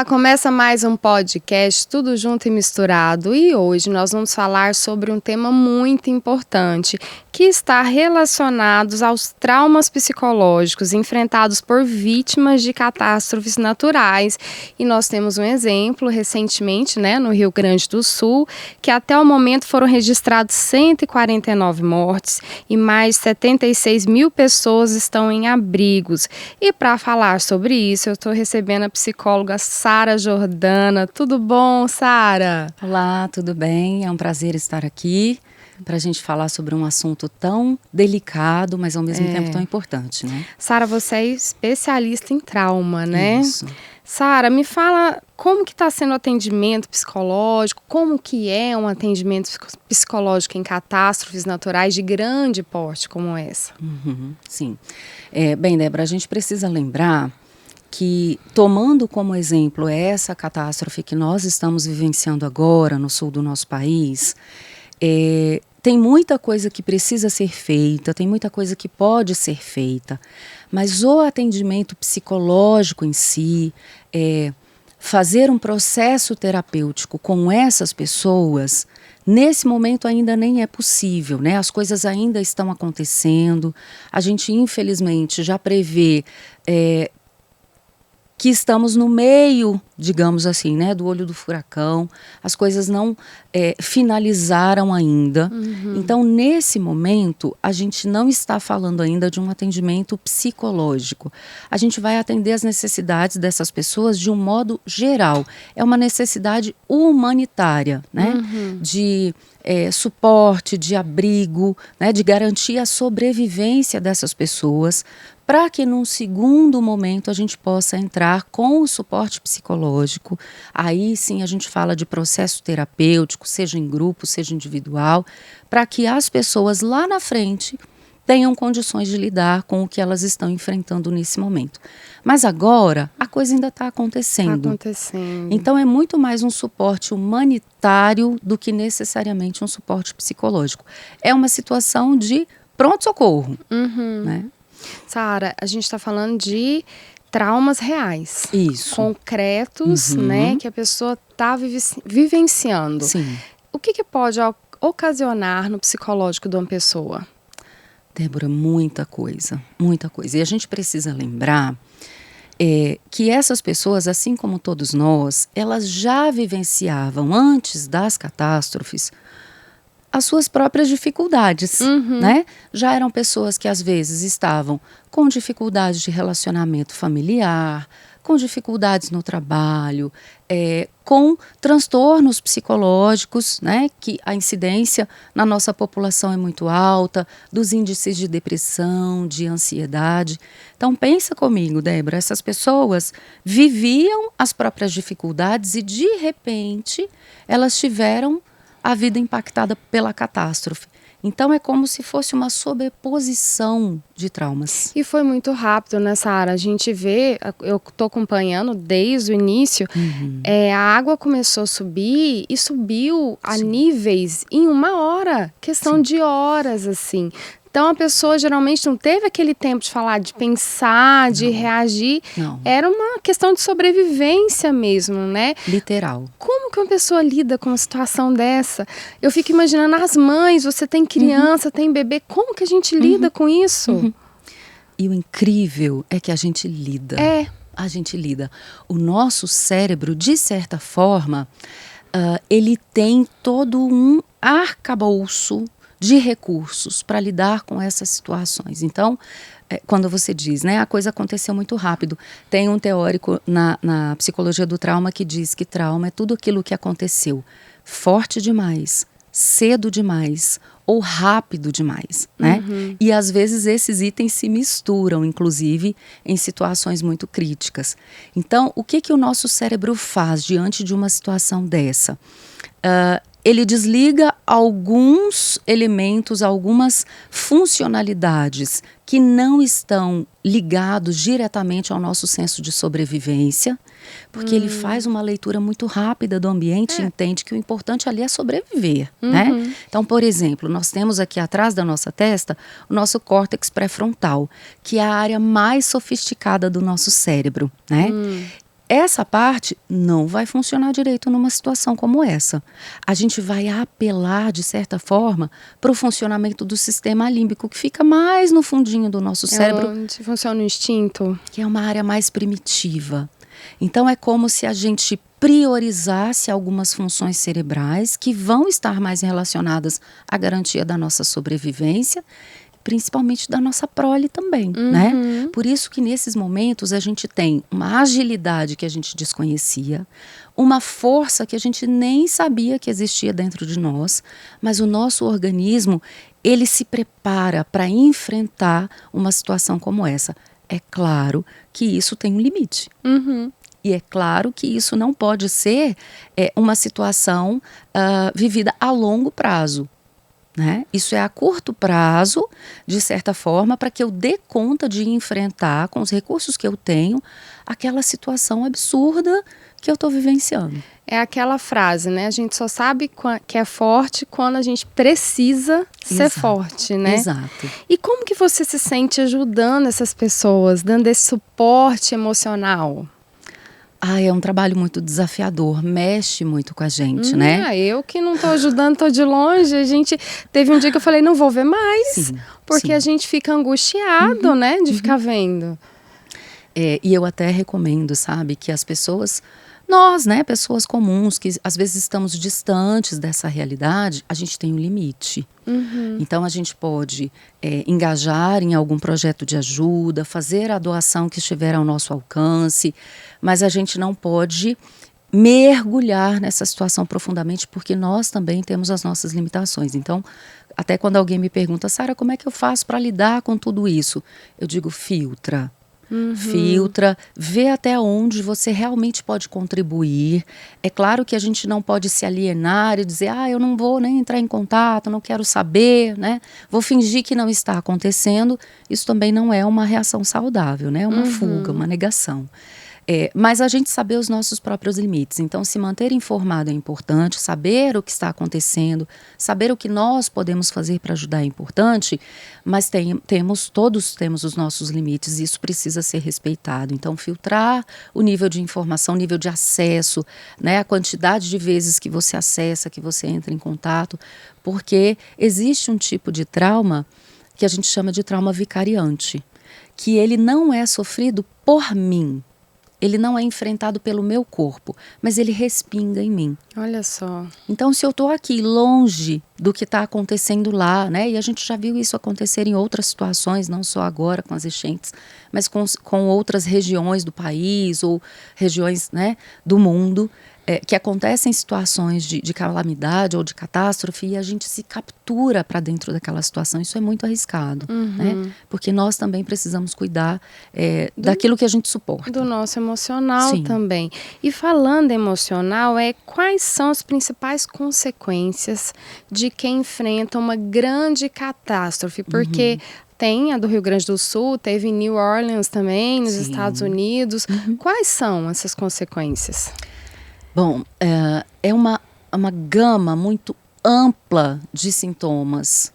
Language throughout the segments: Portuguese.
Olá, começa mais um podcast Tudo Junto e Misturado e hoje nós vamos falar sobre um tema muito importante que está relacionado aos traumas psicológicos enfrentados por vítimas de catástrofes naturais e nós temos um exemplo recentemente, no Rio Grande do Sul, que até o momento foram registrados 149 mortes e mais de 76 mil pessoas estão em abrigos. E para falar sobre isso, eu estou recebendo a psicóloga Sara Jordana. Tudo bom, Sara? Olá, tudo bem? É um prazer estar aqui para a gente falar sobre um assunto tão delicado, mas ao mesmo tempo tão importante, né? Sara, você é especialista em trauma, né? Isso. Sara, me fala como que está sendo o atendimento psicológico, como que é um atendimento psicológico em catástrofes naturais de grande porte como essa? Sim. Bem, Débora, a gente precisa lembrar que, tomando como exemplo essa catástrofe que nós estamos vivenciando agora no sul do nosso país, tem muita coisa que precisa ser feita, tem muita coisa que pode ser feita, mas o atendimento psicológico em si, fazer um processo terapêutico com essas pessoas, nesse momento ainda nem é possível, né? As coisas ainda estão acontecendo, a gente infelizmente já prevê que estamos no meio, digamos assim, né, do olho do furacão, as coisas não finalizaram ainda. Então, nesse momento, a gente não está falando ainda de um atendimento psicológico. A gente vai atender as necessidades dessas pessoas de um modo geral. É uma necessidade humanitária, né, de suporte, de abrigo, né, de garantir a sobrevivência dessas pessoas, para que num segundo momento a gente possa entrar com o suporte psicológico. Aí sim a gente fala de processo terapêutico, seja em grupo, seja individual, para que as pessoas lá na frente tenham condições de lidar com o que elas estão enfrentando nesse momento. Mas agora a coisa ainda está acontecendo. Está acontecendo. Então é muito mais um suporte humanitário do que necessariamente um suporte psicológico. É uma situação de pronto-socorro, né? Sara, a gente está falando de traumas reais. Isso. Concretos, né, que a pessoa está vivenciando. Sim. O que pode ocasionar no psicológico de uma pessoa? Débora, muita coisa, muita coisa. E a gente precisa lembrar que essas pessoas, assim como todos nós, elas já vivenciavam antes das catástrofes as suas próprias dificuldades, né? Já eram pessoas que às vezes estavam com dificuldades de relacionamento familiar, com dificuldades no trabalho, com transtornos psicológicos, né? Que a incidência na nossa população é muito alta, dos índices de depressão, de ansiedade. Então pensa comigo, Débora, essas pessoas viviam as próprias dificuldades e de repente elas tiveram a vida impactada pela catástrofe. Então é como se fosse uma sobreposição de traumas. E foi muito rápido nessa área. A gente vê, eu estou acompanhando desde o início, a água começou a subir e subiu a níveis em uma hora, questão de horas, assim. Então a pessoa geralmente não teve aquele tempo de falar, de pensar, de reagir. Não. Era uma questão de sobrevivência mesmo, né? Literal. Como que uma pessoa lida com uma situação dessa? Eu fico imaginando as mães, você tem criança, tem bebê, como que a gente lida com isso? E o incrível é que a gente lida. A gente lida. O nosso cérebro, de certa forma, ele tem todo um arcabouço de recursos para lidar com essas situações. Então, quando você diz, né, a coisa aconteceu muito rápido, tem um teórico na psicologia do trauma que diz que trauma é tudo aquilo que aconteceu forte demais, cedo demais ou rápido demais, né? E às vezes esses itens se misturam, inclusive em situações muito críticas. Então, o que o nosso cérebro faz diante de uma situação dessa? Ele desliga alguns elementos, algumas funcionalidades que não estão ligados diretamente ao nosso senso de sobrevivência, porque ele faz uma leitura muito rápida do ambiente e entende que o importante ali é sobreviver, né? Então, por exemplo, nós temos aqui atrás da nossa testa o nosso córtex pré-frontal, que é a área mais sofisticada do nosso cérebro, né? essa parte não vai funcionar direito numa situação como essa. A gente vai apelar, de certa forma, para o funcionamento do sistema límbico, que fica mais no fundinho do nosso cérebro. Onde funciona o instinto. Que é uma área mais primitiva. Então, é como se a gente priorizasse algumas funções cerebrais que vão estar mais relacionadas à garantia da nossa sobrevivência, principalmente da nossa prole também, né? Por isso que nesses momentos a gente tem uma agilidade que a gente desconhecia, uma força que a gente nem sabia que existia dentro de nós, mas o nosso organismo, ele se prepara para enfrentar uma situação como essa. É claro que isso tem um limite. E é claro que isso não pode ser uma situação vivida a longo prazo. Né? Isso é a curto prazo, de certa forma, para que eu dê conta de enfrentar, com os recursos que eu tenho, aquela situação absurda que eu estou vivenciando. É aquela frase, né? A gente só sabe que é forte quando a gente precisa ser forte, né? Exato. E como que você se sente ajudando essas pessoas, dando esse suporte emocional? É um trabalho muito desafiador, mexe muito com a gente, né? Eu que não estou ajudando, estou de longe. A gente teve um dia que eu falei, não vou ver mais, porque a gente fica angustiado, né, de ficar vendo. E eu até recomendo, sabe, que as pessoas, nós, né, pessoas comuns, que às vezes estamos distantes dessa realidade, a gente tem um limite. Então a gente pode engajar em algum projeto de ajuda, fazer a doação que estiver ao nosso alcance, mas a gente não pode mergulhar nessa situação profundamente, porque nós também temos as nossas limitações. Então, até quando alguém me pergunta, Sara, como é que eu faço para lidar com tudo isso? Eu digo, filtra. Filtra, vê até onde você realmente pode contribuir. É claro que a gente não pode se alienar e dizer, eu não vou nem entrar em contato, não quero saber, né? Vou fingir que não está acontecendo. Isso também não é uma reação saudável, né? É uma fuga, uma negação. Mas a gente saber os nossos próprios limites. Então, se manter informado é importante, saber o que está acontecendo, saber o que nós podemos fazer para ajudar é importante, mas todos temos os nossos limites e isso precisa ser respeitado. Então, filtrar o nível de informação, o nível de acesso, né, a quantidade de vezes que você acessa, que você entra em contato, porque existe um tipo de trauma que a gente chama de trauma vicariante, que ele não é sofrido por mim. Ele não é enfrentado pelo meu corpo, mas ele respinga em mim. Olha só. Então, se eu estou aqui longe do que está acontecendo lá, né? E a gente já viu isso acontecer em outras situações, não só agora com as enchentes, mas com outras regiões do país ou regiões, né, do mundo, que acontecem situações de calamidade ou de catástrofe e a gente se captura para dentro daquela situação. Isso é muito arriscado, né? Porque nós também precisamos cuidar daquilo que a gente suporta. Do nosso emocional também. E falando emocional, quais são as principais consequências de quem enfrenta uma grande catástrofe? Porque tem a do Rio Grande do Sul, teve em New Orleans também, nos Estados Unidos. Quais são essas consequências? Bom, é uma gama muito ampla de sintomas.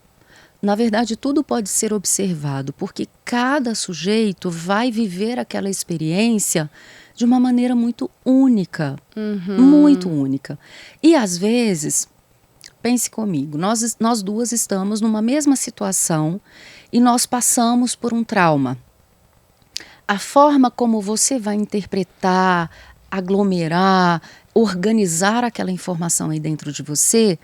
Na verdade, tudo pode ser observado, porque cada sujeito vai viver aquela experiência de uma maneira muito única, muito única. E às vezes, pense comigo, nós duas estamos numa mesma situação e nós passamos por um trauma. A forma como você vai interpretar, aglomerar, organizar aquela informação aí dentro de você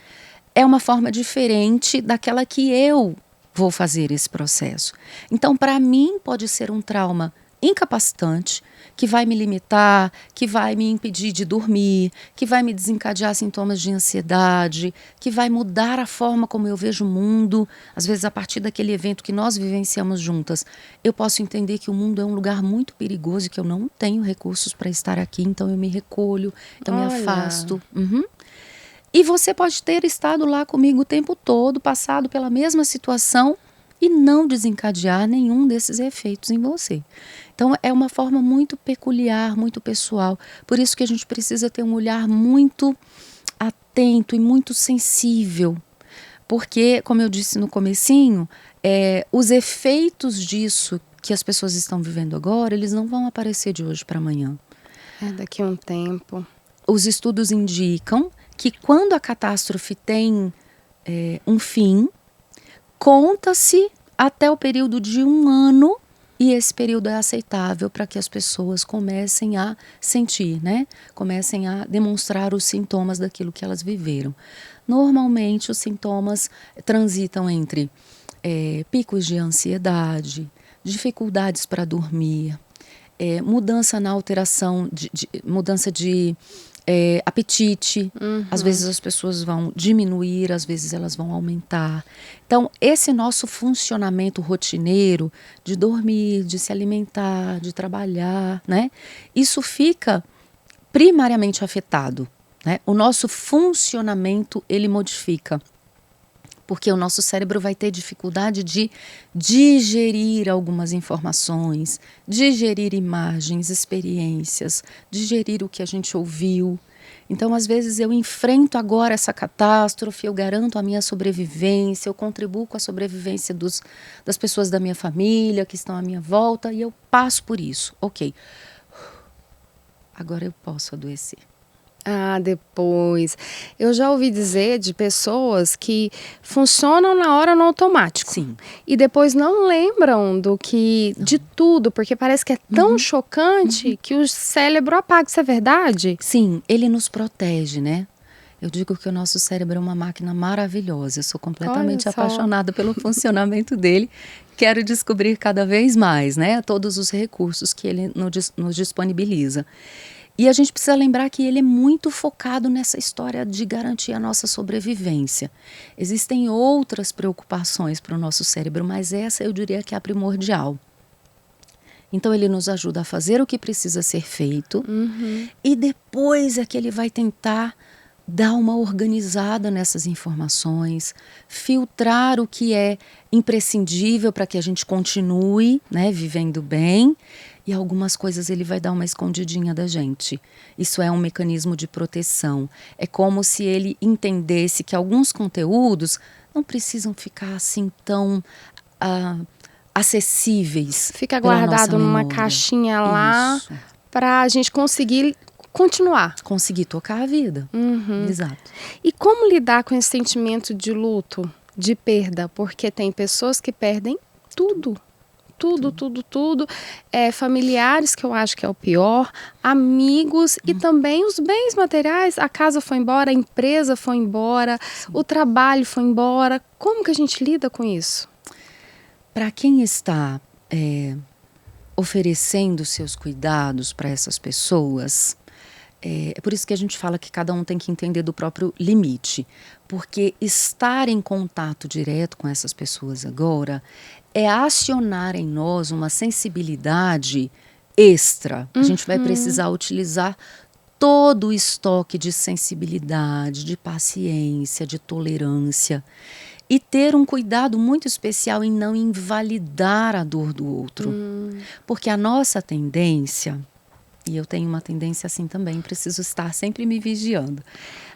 é uma forma diferente daquela que eu vou fazer esse processo. Então, para mim, pode ser um trauma incapacitante, que vai me limitar, que vai me impedir de dormir, que vai me desencadear sintomas de ansiedade, que vai mudar a forma como eu vejo o mundo. Às vezes, a partir daquele evento que nós vivenciamos juntas, eu posso entender que o mundo é um lugar muito perigoso e que eu não tenho recursos para estar aqui, então eu me recolho, eu me afasto. E você pode ter estado lá comigo o tempo todo, passado pela mesma situação e não desencadear nenhum desses efeitos em você. Então, é uma forma muito peculiar, muito pessoal. Por isso que a gente precisa ter um olhar muito atento e muito sensível. Porque, como eu disse no comecinho, os efeitos disso que as pessoas estão vivendo agora, eles não vão aparecer de hoje para amanhã. É daqui a um tempo. Os estudos indicam que quando a catástrofe tem um fim, conta-se até o período de 1 ano, e esse período é aceitável para que as pessoas comecem a sentir, né? Comecem a demonstrar os sintomas daquilo que elas viveram. Normalmente os sintomas transitam entre picos de ansiedade, dificuldades para dormir, mudança na alteração, mudança de apetite. Às vezes as pessoas vão diminuir, às vezes elas vão aumentar. Então, esse nosso funcionamento rotineiro de dormir, de se alimentar, de trabalhar, né? Isso fica primariamente afetado, né? O nosso funcionamento, ele modifica. Porque o nosso cérebro vai ter dificuldade de digerir algumas informações, digerir imagens, experiências, digerir o que a gente ouviu. Então, às vezes, eu enfrento agora essa catástrofe, eu garanto a minha sobrevivência, eu contribuo com a sobrevivência das pessoas da minha família que estão à minha volta, e eu passo por isso. Ok, agora eu posso adoecer. Ah, depois. Eu já ouvi dizer de pessoas que funcionam na hora no automático. Sim. E depois não lembram de tudo, porque parece que é tão chocante que o cérebro apaga. Isso é verdade? Sim, ele nos protege, né? Eu digo que o nosso cérebro é uma máquina maravilhosa. Eu sou completamente apaixonada pelo funcionamento dele. Quero descobrir cada vez mais, né? Todos os recursos que ele nos disponibiliza. E a gente precisa lembrar que ele é muito focado nessa história de garantir a nossa sobrevivência. Existem outras preocupações para o nosso cérebro, mas essa eu diria que é a primordial. Então ele nos ajuda a fazer o que precisa ser feito, e depois é que ele vai tentar dar uma organizada nessas informações, filtrar o que é imprescindível para que a gente continue, né, vivendo bem, e algumas coisas ele vai dar uma escondidinha da gente. Isso é um mecanismo de proteção. É como se ele entendesse que alguns conteúdos não precisam ficar assim tão acessíveis. Fica guardado numa caixinha lá para a gente conseguir continuar. Conseguir tocar a vida. Exato. E como lidar com esse sentimento de luto, de perda? Porque tem pessoas que perdem tudo. Tudo. Familiares, que eu acho que é o pior, amigos e também os bens materiais. A casa foi embora, a empresa foi embora, o trabalho foi embora. Como que a gente lida com isso? Para quem está oferecendo seus cuidados para essas pessoas, é por isso que a gente fala que cada um tem que entender do próprio limite. Porque estar em contato direto com essas pessoas agora é acionar em nós uma sensibilidade extra. A gente vai precisar utilizar todo o estoque de sensibilidade, de paciência, de tolerância, e ter um cuidado muito especial em não invalidar a dor do outro. Porque a nossa tendência, e eu tenho uma tendência assim também, preciso estar sempre me vigiando.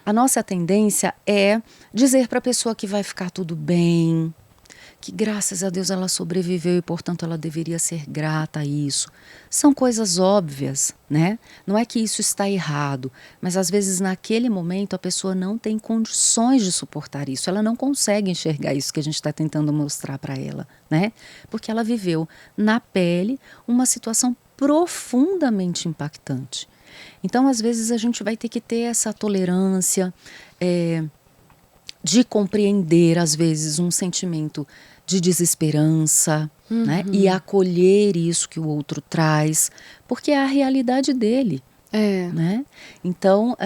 A nossa tendência é dizer para a pessoa que vai ficar tudo bem, que graças a Deus ela sobreviveu e, portanto, ela deveria ser grata a isso. São coisas óbvias, né? Não é que isso está errado, mas às vezes naquele momento a pessoa não tem condições de suportar isso, ela não consegue enxergar isso que a gente está tentando mostrar para ela, né? Porque ela viveu na pele uma situação profundamente impactante. Então, às vezes, a gente vai ter que ter essa tolerância, de compreender, às vezes, um sentimento de desesperança, né? E acolher isso que o outro traz, porque é a realidade dele. Né? Então,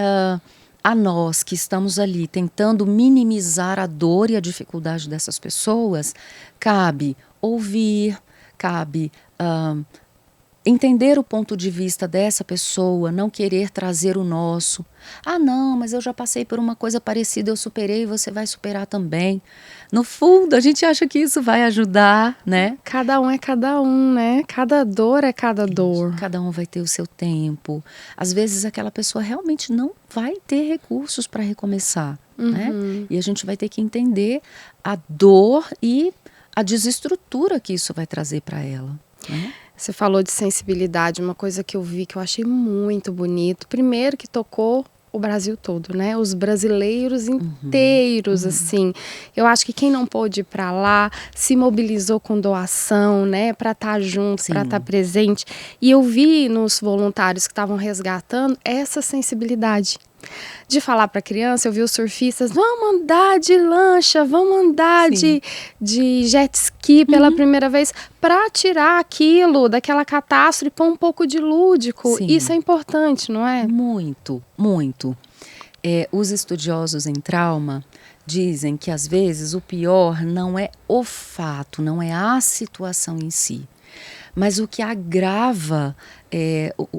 a nós que estamos ali tentando minimizar a dor e a dificuldade dessas pessoas, cabe ouvir, cabe entender o ponto de vista dessa pessoa, não querer trazer o nosso. Ah, não, mas eu já passei por uma coisa parecida, eu superei, você vai superar também. No fundo, a gente acha que isso vai ajudar, né? Cada um é cada um, né? Cada dor é cada dor. Cada um vai ter o seu tempo. Às vezes aquela pessoa realmente não vai ter recursos para recomeçar, né? E a gente vai ter que entender a dor e a desestrutura que isso vai trazer para ela, né? Você falou de sensibilidade, uma coisa que eu vi que eu achei muito bonito. Primeiro que tocou o Brasil todo, né? Os brasileiros inteiros, assim. Eu acho que quem não pôde ir para lá se mobilizou com doação, né? Para estar junto, para estar presente. E eu vi nos voluntários que estavam resgatando essa sensibilidade. De falar para a criança, eu vi os surfistas, vamos andar de lancha, vamos andar de jet ski pela primeira vez, para tirar aquilo daquela catástrofe e pôr um pouco de lúdico. Sim. Isso é importante, não é? Muito, muito. Os estudiosos em trauma dizem que às vezes o pior não é o fato, não é a situação em si, mas o que agrava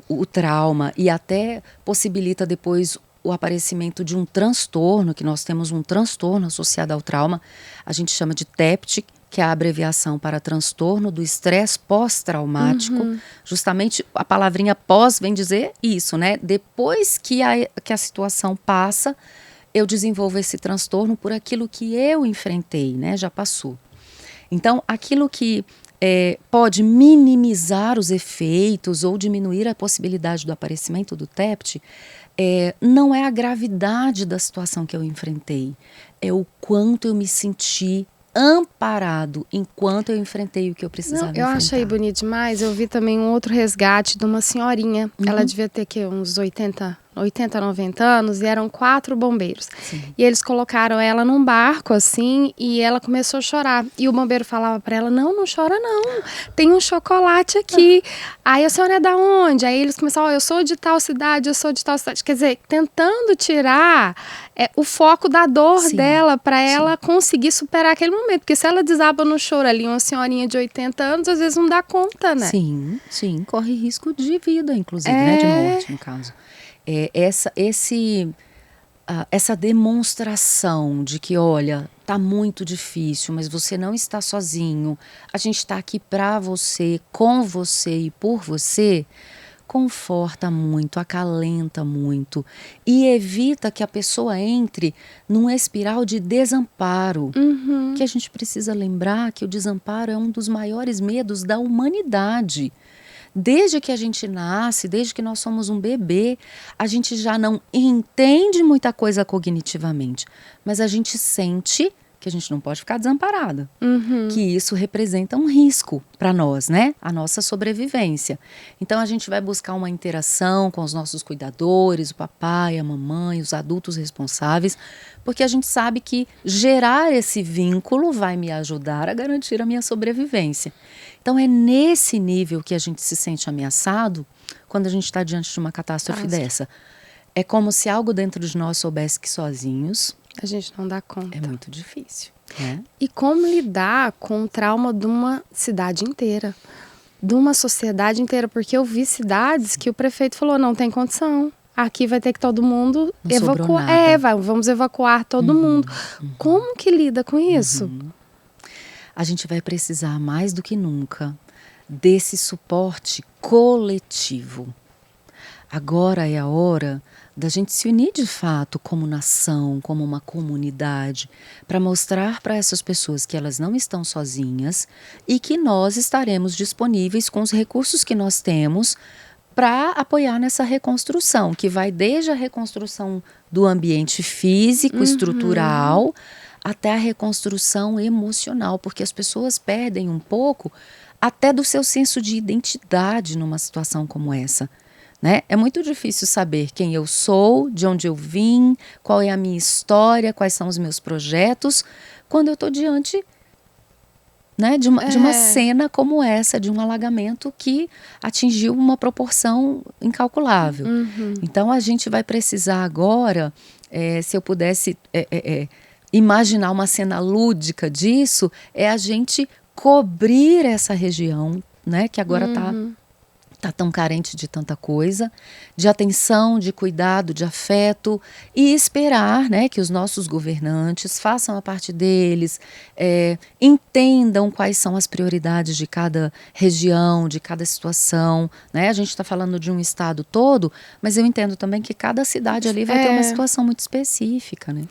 o trauma e até possibilita depois o aparecimento de um transtorno, que nós temos um transtorno associado ao trauma, a gente chama de TEPT, que é a abreviação para transtorno do estresse pós-traumático. Justamente a palavrinha pós vem dizer isso, né? Depois que a situação passa, eu desenvolvo esse transtorno por aquilo que eu enfrentei, né? Já passou. Então, aquilo que pode minimizar os efeitos ou diminuir a possibilidade do aparecimento do TEPT, não é a gravidade da situação que eu enfrentei, é o quanto eu me senti amparado enquanto eu enfrentei o que eu precisava enfrentar. Eu achei bonito demais. Eu vi também um outro resgate de uma senhorinha. Ela devia ter uns 80, 90 anos, e eram 4 bombeiros. Sim. E eles colocaram ela num barco, assim, e ela começou a chorar. E o bombeiro falava para ela, não chora não, tem um chocolate aqui. Aí a senhora é da onde? Aí eles começaram, eu sou de tal cidade, eu sou de tal cidade. Quer dizer, tentando tirar o foco da dor dela, para ela conseguir superar aquele momento. Porque se ela desaba no choro ali, uma senhorinha de 80 anos, às vezes não dá conta, né? Sim, corre risco de vida, inclusive, né, de morte, no caso. Essa demonstração de que, olha, tá muito difícil, mas você não está sozinho, a gente está aqui para você, com você e por você, conforta muito, acalenta muito e evita que a pessoa entre num espiral de desamparo. Que a gente precisa lembrar que o desamparo é um dos maiores medos da humanidade. Desde que a gente nasce, desde que nós somos um bebê, a gente já não entende muita coisa cognitivamente, mas a gente sente que a gente não pode ficar desamparada, que isso representa um risco para nós, né? A nossa sobrevivência. Então a gente vai buscar uma interação com os nossos cuidadores, o papai, a mamãe, os adultos responsáveis, porque a gente sabe que gerar esse vínculo vai me ajudar a garantir a minha sobrevivência. Então é nesse nível que a gente se sente ameaçado quando a gente está diante de uma catástrofe dessa. É como se algo dentro de nós soubesse que sozinhos a gente não dá conta. É muito difícil. Né? E como lidar com o trauma de uma cidade inteira, de uma sociedade inteira? Porque eu vi cidades que o prefeito falou, não tem condição. Aqui vai ter que todo mundo evacuar. Vamos evacuar todo mundo. Como que lida com isso? A gente vai precisar mais do que nunca desse suporte coletivo. Agora é a hora da gente se unir de fato como nação, como uma comunidade, para mostrar para essas pessoas que elas não estão sozinhas e que nós estaremos disponíveis com os recursos que nós temos para apoiar nessa reconstrução, que vai desde a reconstrução do ambiente físico, estrutural, até a reconstrução emocional, porque as pessoas perdem um pouco até do seu senso de identidade numa situação como essa. Né? É muito difícil saber quem eu sou, de onde eu vim, qual é a minha história, quais são os meus projetos, quando eu estou diante, né, de uma cena como essa, de um alagamento que atingiu uma proporção incalculável. Então a gente vai precisar agora, se eu pudesse imaginar uma cena lúdica disso, é a gente cobrir essa região, né, que agora está está tão carente de tanta coisa, de atenção, de cuidado, de afeto, e esperar, né, que os nossos governantes façam a parte deles, entendam quais são as prioridades de cada região, de cada situação, né? A gente está falando de um estado todo, mas eu entendo também que cada cidade ali vai ter uma situação muito específica, né?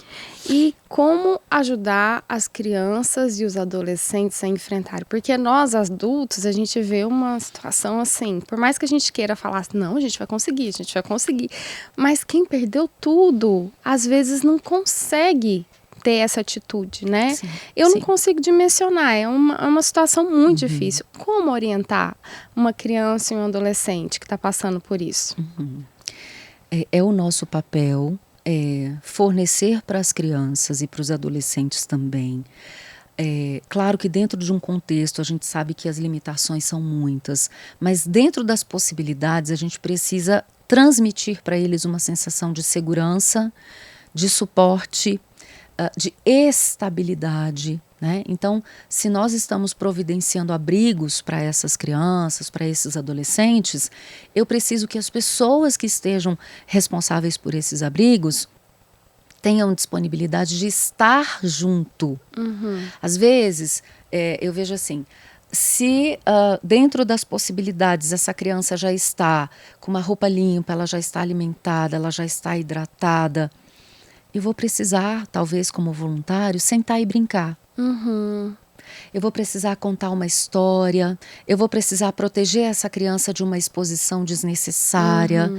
E como ajudar as crianças e os adolescentes a enfrentarem? Porque nós, adultos, a gente vê uma situação assim, por mais que a gente queira falar assim, não, a gente vai conseguir. Mas quem perdeu tudo, às vezes não consegue ter essa atitude, né? Sim, eu não consigo dimensionar, é uma situação muito difícil. Como orientar uma criança e um adolescente que está passando por isso? É o nosso papel fornecer para as crianças e para os adolescentes também. Claro que dentro de um contexto a gente sabe que as limitações são muitas, mas dentro das possibilidades a gente precisa transmitir para eles uma sensação de segurança, de suporte, de estabilidade, né? Então, se nós estamos providenciando abrigos para essas crianças, para esses adolescentes, eu preciso que as pessoas que estejam responsáveis por esses abrigos tenham disponibilidade de estar junto. Às vezes, eu vejo assim, se dentro das possibilidades essa criança já está com uma roupa limpa, ela já está alimentada, ela já está hidratada, eu vou precisar, talvez como voluntário, sentar e brincar. Eu vou precisar contar uma história, eu vou precisar proteger essa criança de uma exposição desnecessária,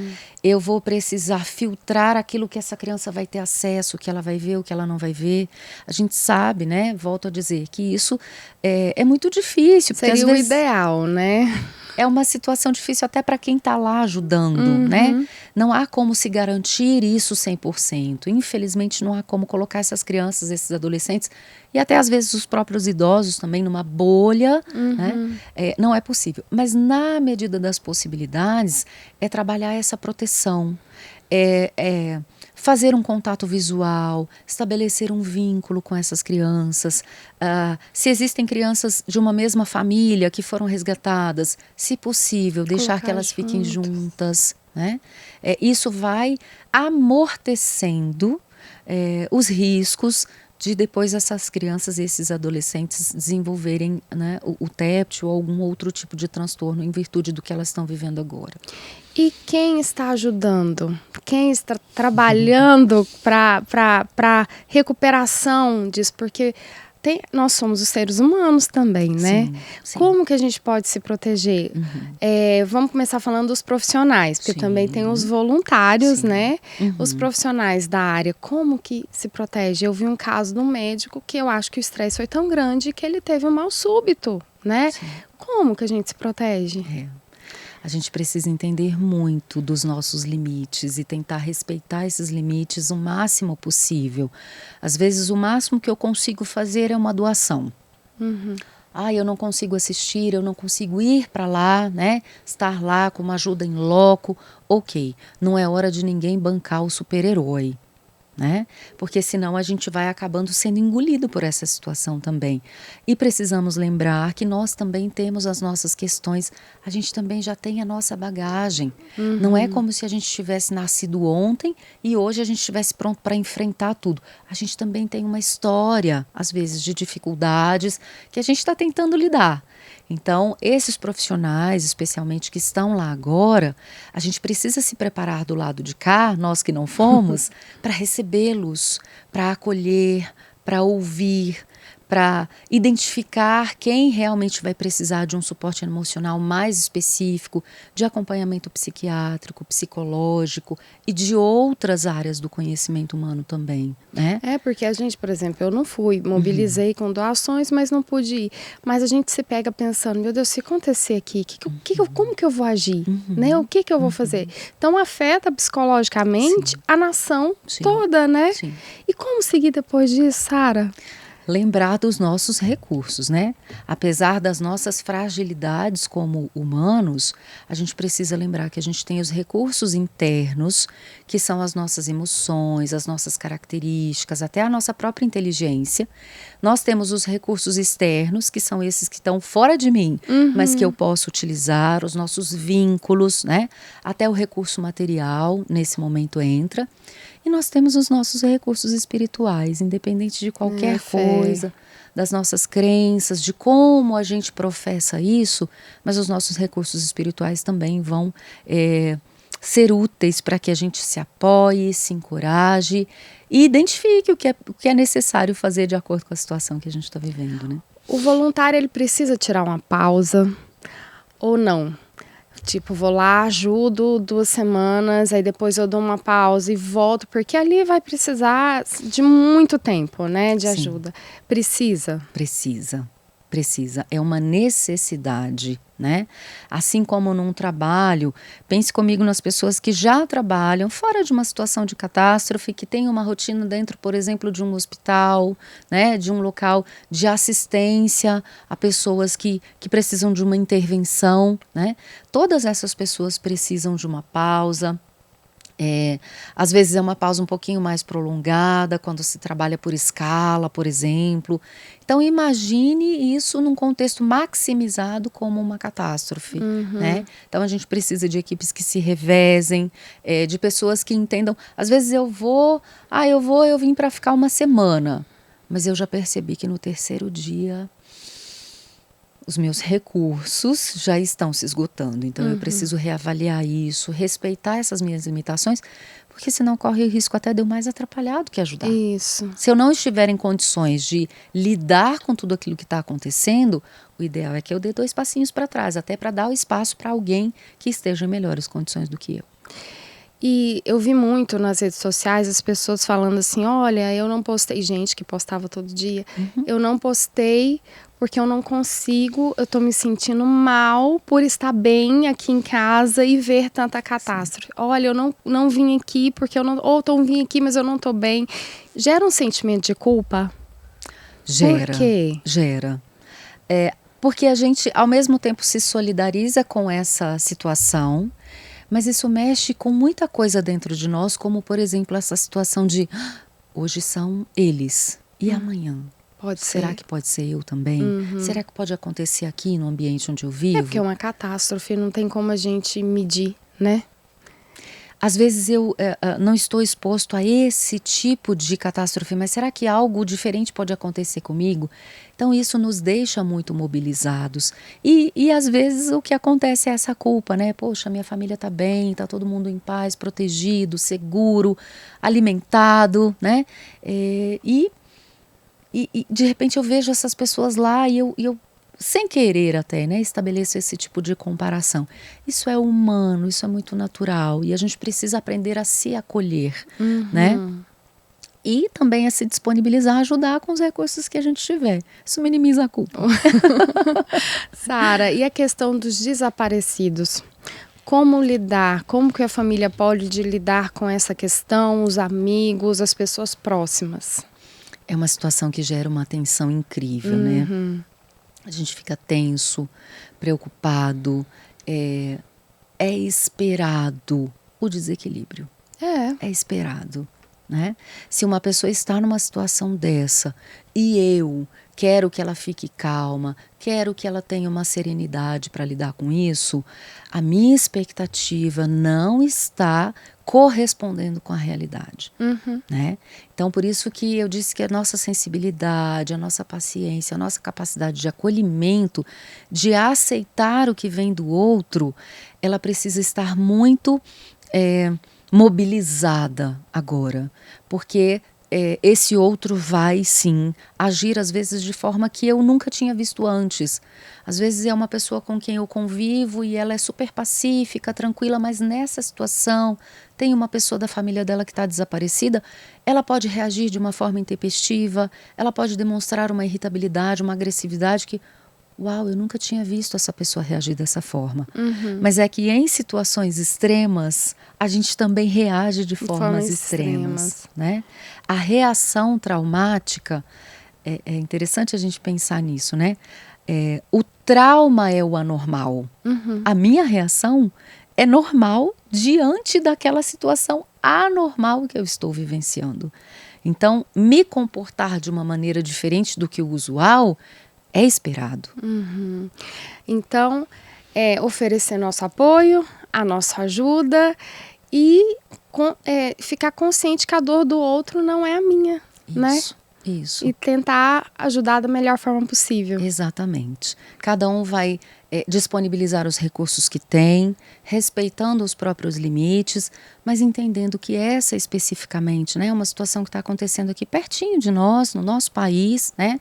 eu vou precisar filtrar aquilo que essa criança vai ter acesso, o que ela vai ver, o que ela não vai ver. A gente sabe, né, volto a dizer, que isso é muito difícil. Porque Seria às vezes o ideal, né? é uma situação difícil até para quem está lá ajudando, né? Não há como se garantir isso 100%. Infelizmente, não há como colocar essas crianças, esses adolescentes, e até às vezes os próprios idosos também numa bolha, né? Não é possível. Mas na medida das possibilidades, é trabalhar essa proteção, fazer um contato visual, estabelecer um vínculo com essas crianças. Se existem crianças de uma mesma família que foram resgatadas, se possível, deixar que elas fiquem juntas, né? Isso vai amortecendo os riscos de depois essas crianças e esses adolescentes desenvolverem, né, o TEPT ou algum outro tipo de transtorno em virtude do que elas estão vivendo agora. E quem está ajudando? Quem está trabalhando para recuperação disso? Porque nós somos os seres humanos também, né? Sim. Como que a gente pode se proteger? Vamos começar falando dos profissionais, porque também tem os voluntários, né? Os profissionais da área, como que se protege? Eu vi um caso de um médico que eu acho que o estresse foi tão grande que ele teve um mal súbito, né? Sim. Como que a gente se protege? A gente precisa entender muito dos nossos limites e tentar respeitar esses limites o máximo possível. Às vezes, o máximo que eu consigo fazer é uma doação. Eu não consigo assistir, eu não consigo ir para lá, né? Estar lá com uma ajuda em loco. Ok, não é hora de ninguém bancar o super-herói, né? Porque senão a gente vai acabando sendo engolido por essa situação também. E precisamos lembrar que nós também temos as nossas questões, a gente também já tem a nossa bagagem. Não é como se a gente tivesse nascido ontem e hoje a gente estivesse pronto para enfrentar tudo. A gente também tem uma história, às vezes, de dificuldades que a gente está tentando lidar. Então, esses profissionais, especialmente que estão lá agora, a gente precisa se preparar do lado de cá, nós que não fomos, para recebê-los, para acolher, para ouvir, para identificar quem realmente vai precisar de um suporte emocional mais específico, de acompanhamento psiquiátrico, psicológico e de outras áreas do conhecimento humano também, né? Porque a gente, por exemplo, eu não fui, mobilizei com doações, mas não pude ir. Mas a gente se pega pensando, meu Deus, se acontecer aqui, como que eu vou agir? Né? O que eu vou fazer? Então afeta psicologicamente a nação toda, né? E como seguir depois disso, Sara? lembrar dos nossos recursos, né? Apesar das nossas fragilidades como humanos, a gente precisa lembrar que a gente tem os recursos internos, que são as nossas emoções, as nossas características, até a nossa própria inteligência. Nós temos os recursos externos, que são esses que estão fora de mim, mas que eu posso utilizar, os nossos vínculos, né? Até o recurso material, nesse momento entra. E nós temos os nossos recursos espirituais, independente de qualquer coisa, das nossas crenças, de como a gente professa isso, mas os nossos recursos espirituais também vão ser úteis para que a gente se apoie, se encoraje e identifique o que é necessário fazer de acordo com a situação que a gente está vivendo, né? O voluntário, ele precisa tirar uma pausa ou não? Tipo, vou lá, ajudo 2 semanas, aí depois eu dou uma pausa e volto, porque ali vai precisar de muito tempo, né, de ajuda. Precisa? Precisa. É uma necessidade, né? Assim como num trabalho, pense comigo nas pessoas que já trabalham fora de uma situação de catástrofe, que tem uma rotina dentro, por exemplo, de um hospital, né? De um local de assistência a pessoas que precisam de uma intervenção, né? Todas essas pessoas precisam de uma pausa. Às vezes é uma pausa um pouquinho mais prolongada, quando se trabalha por escala, por exemplo. Então imagine isso num contexto maximizado como uma catástrofe, né? Então a gente precisa de equipes que se revezem, de pessoas que entendam. Às vezes eu vim para ficar 1 semana, mas eu já percebi que no 3º dia os meus recursos já estão se esgotando, então eu preciso reavaliar isso, respeitar essas minhas limitações, porque senão corre o risco até de eu mais atrapalhar do que ajudar. Isso. Se eu não estiver em condições de lidar com tudo aquilo que está acontecendo, o ideal é que eu dê 2 passinhos para trás, até para dar o espaço para alguém que esteja em melhores condições do que eu. E eu vi muito nas redes sociais as pessoas falando assim, olha, eu não postei, gente que postava todo dia, eu não postei porque eu não consigo, eu tô me sentindo mal por estar bem aqui em casa e ver tanta catástrofe. Olha, eu não vim aqui porque eu não, ou vim aqui, mas eu não tô bem. Gera um sentimento de culpa? Gera. Por quê? Gera. Porque a gente, ao mesmo tempo, se solidariza com essa situação, mas isso mexe com muita coisa dentro de nós, como, por exemplo, essa situação de hoje são eles, e amanhã? Será que pode ser eu também? Será que pode acontecer aqui no ambiente onde eu vivo? É porque é uma catástrofe, não tem como a gente medir, né? Às vezes eu não estou exposto a esse tipo de catástrofe, mas será que algo diferente pode acontecer comigo? Então isso nos deixa muito mobilizados. E às vezes o que acontece é essa culpa, né? Poxa, minha família está bem, está todo mundo em paz, protegido, seguro, alimentado, né? E de repente eu vejo essas pessoas lá e eu sem querer até, né, estabeleço esse tipo de comparação. Isso é humano, isso é muito natural e a gente precisa aprender a se acolher, né? E também a se disponibilizar a ajudar com os recursos que a gente tiver. Isso minimiza a culpa. Sara, e a questão dos desaparecidos? Como lidar? Como que a família pode lidar com essa questão, os amigos, as pessoas próximas? É uma situação que gera uma tensão incrível, né? A gente fica tenso, preocupado, é esperado o desequilíbrio. É esperado, né? Se uma pessoa está numa situação dessa e eu quero que ela fique calma, quero que ela tenha uma serenidade para lidar com isso, a minha expectativa não está correspondendo com a realidade, né? Então, por isso que eu disse que a nossa sensibilidade, a nossa paciência, a nossa capacidade de acolhimento, de aceitar o que vem do outro, ela precisa estar muito mobilizada agora, porque esse outro vai sim agir às vezes de forma que eu nunca tinha visto antes. Às vezes é uma pessoa com quem eu convivo e ela é super pacífica, tranquila, mas nessa situação tem uma pessoa da família dela que está desaparecida, ela pode reagir de uma forma intempestiva, ela pode demonstrar uma irritabilidade, uma agressividade que, uau, eu nunca tinha visto essa pessoa reagir dessa forma. Mas é que em situações extremas, a gente também reage de formas extremas, né? A reação traumática, É interessante a gente pensar nisso, né? O trauma é o anormal. A minha reação é normal diante daquela situação anormal que eu estou vivenciando. Então, me comportar de uma maneira diferente do que o usual é esperado. Então, oferecer nosso apoio, a nossa ajuda e ficar consciente que a dor do outro não é a minha, né? Isso. E tentar ajudar da melhor forma possível. Exatamente. Cada um vai disponibilizar os recursos que tem, respeitando os próprios limites, mas entendendo que essa especificamente, né, é uma situação que está acontecendo aqui pertinho de nós, no nosso país, né?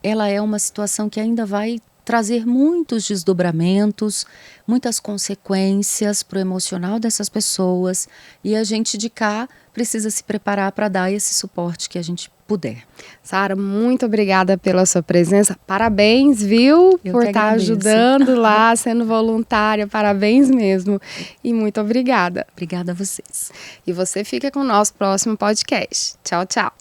Ela é uma situação que ainda vai trazer muitos desdobramentos, muitas consequências para o emocional dessas pessoas, e a gente de cá precisa se preparar para dar esse suporte que a gente puder. Sara, muito obrigada pela sua presença. Parabéns, viu? Por estar ajudando lá, sendo voluntária. Parabéns mesmo. E muito obrigada. Obrigada a vocês. E você fica com o nosso próximo podcast. Tchau, tchau.